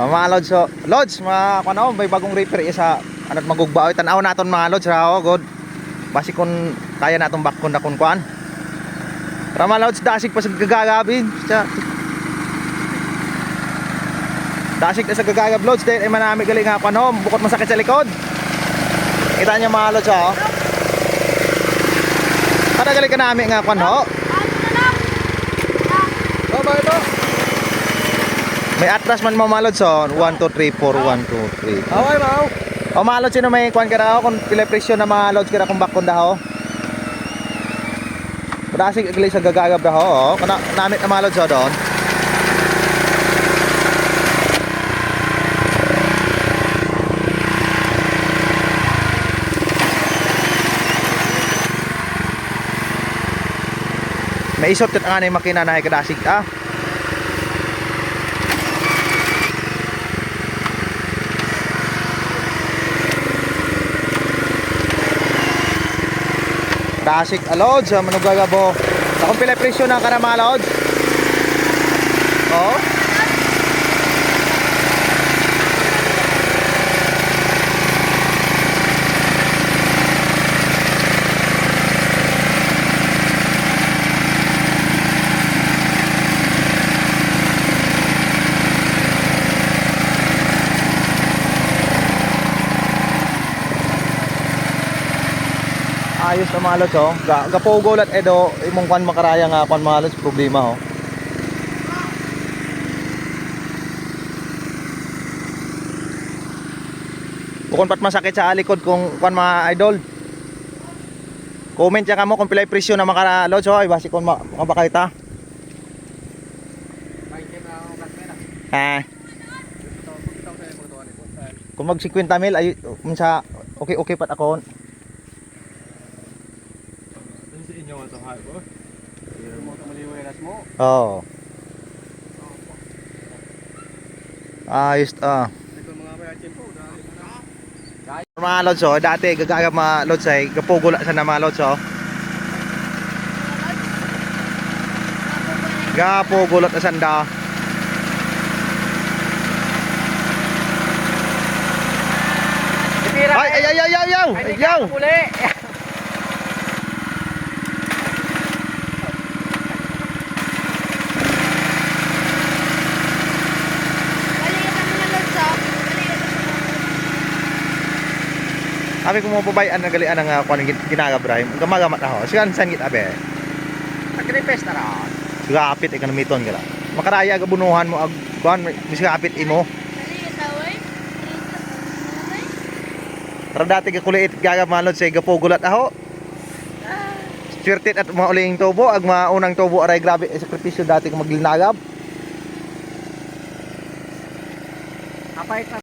Mga lods, so lods, mga ano, may bagong repair isa anot magugba. Tan-aw naton mga lods ra god. Basi kun kaya naton bakon na kun kuan. Para mga lods dasig pa sa gagagabin. Dasig na sa gagagab lods dahil ay manami galing nga kuan ho, bukod masakit sa likod. Kita niyo mga lods ho. Kada galing ka namin nga kuan ho. Ito. May atras man mamalod so 1 2 3 4 1 2 3. Okay, mao. O malod sino may kuan kara kung pila presyo na malod kara kung bakon daw. Padasig igli sa gagagab daw kana namit na malod so doon. May isot ket ang anay makina na kadasig Dasig alods, manugagabo. Sa kung pila presyo ng kanama alods? Oh. Ayos na mga lods oh. Gapogo lat edo imong kwan makaraya nga kwan mga lods problema oh. Bukod pat masakit sa alikod kung kwan mga idol. Comment ya kamo kung pilay presyo na makara lods oh, basi kung makakita. Ha. Kung mag 50 mil ay unsa okay pat ako. Oh. Ayos mga lods oh, dati gagagab mga lods ay gapugula sa na mga lods oh. Gapugulat na sanda. Ayaw. Sabi ko mo pabayan na galian nga kuan ginagabray. Gamagamat ako. Sigan san git abe. Nag-request na ra. Gapit ikan miton gala. Makaraya gabunuhan mo ag kuan misigapit imo. Tara dati ka kulit gagamalod sa gapugulat ako. Swerte at mauling tubo ag maunang tubo aray grabe sakripisyo dati ko maglinagab. Apay